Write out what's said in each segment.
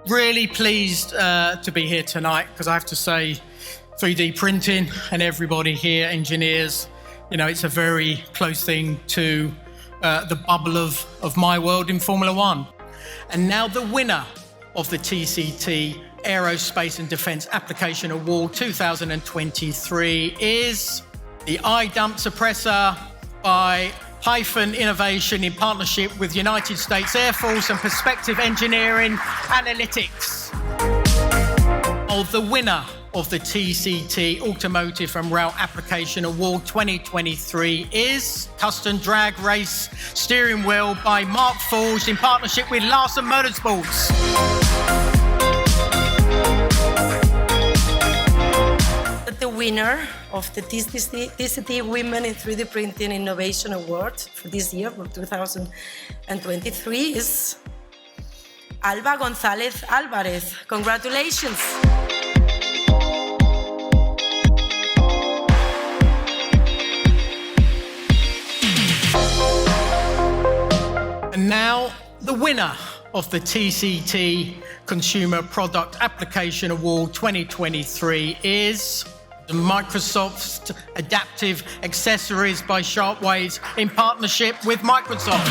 Really pleased to be here tonight because I have to say 3D printing and everybody here, engineers, you know, it's a very close thing to the bubble of my world in Formula One. And now the winner of the TCT Aerospace and Defence Application Award 2023 is the iDump suppressor by Hyphen Innovation in partnership with United States Air Force and Perspective Engineering Analytics. The winner of the TCT Automotive and Rail Application Award 2023 is Custom Drag Race Steering Wheel by Markforged in partnership with Larsen Motorsports. The winner of the TCT Women in 3D Printing Innovation Award for this year, for 2023, is Alba González Álvarez. Congratulations. And now the winner of the TCT Consumer Product Application Award 2023 is Microsoft's Adaptive Accessories by Shapeways in partnership with Microsoft.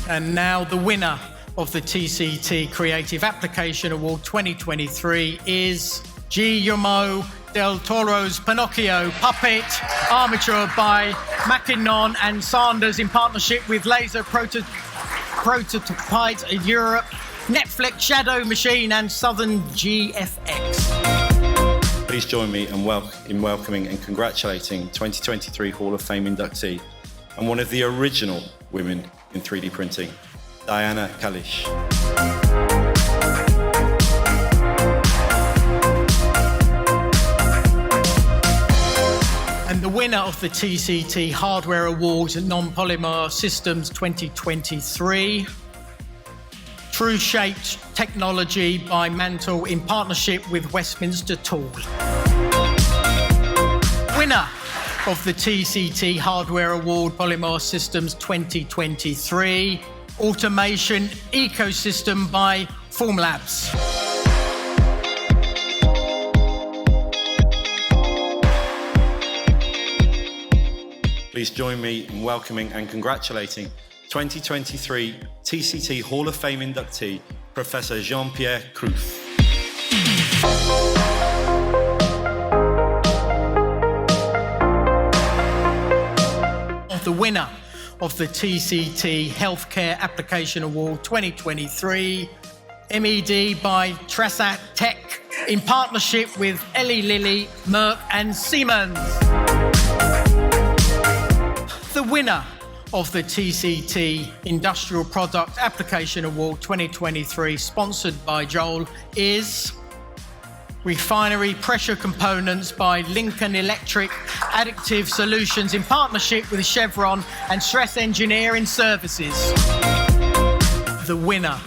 And now the winner of the TCT Creative Application Award 2023 is Guillermo del Toro's Pinocchio Puppet Armature by Mackinnon and Sanders in partnership with Laser Prototypes Europe, Netflix Shadow Machine and Southern GFX. Please join me in welcoming and congratulating 2023 Hall of Fame inductee and one of the original women in 3D printing, Diana Kalish. And the winner of the TCT Hardware Awards and Non-Polymer Systems 2023, TrueShape Technology by Mantle in partnership with Westminster Tool. Winner of the TCT Hardware Award Polymer Systems 2023, Automation Ecosystem by Formlabs. Please join me in welcoming and congratulating 2023 TCT Hall of Fame inductee, Professor Jean-Pierre Kruth. The winner of the TCT Healthcare Application Award 2023, MED by Trasat Tech in partnership with Eli Lilly, Merck and Siemens. The winner of the TCT Industrial Product Application Award 2023, sponsored by Joel, is Refinery Pressure Components by Lincoln Electric Additive Solutions in partnership with Chevron and Stress Engineering Services. The winner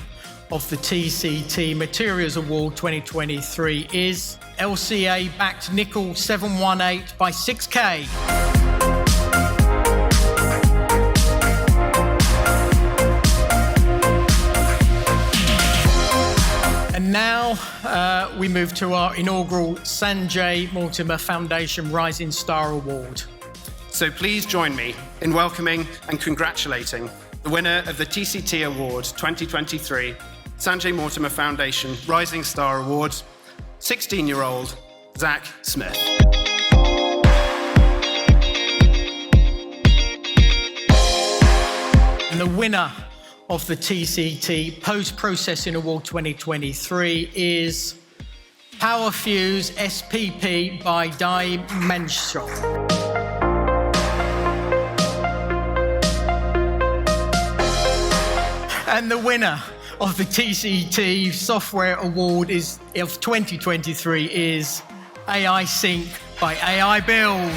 of the TCT Materials Award 2023 is LCA-backed Nickel 718 by 6K. And now we move to our inaugural Sanjay Mortimer Foundation Rising Star Award. So please join me in welcoming and congratulating the winner of the TCT Award 2023, Sanjay Mortimer Foundation Rising Star Award, 16-year-old Zach Smith. And the winner of the TCT Post-Processing Award 2023 is PowerFuse SPP by Dimension. And the winner of the TCT Software Award of 2023 is AI Sync by AI Build.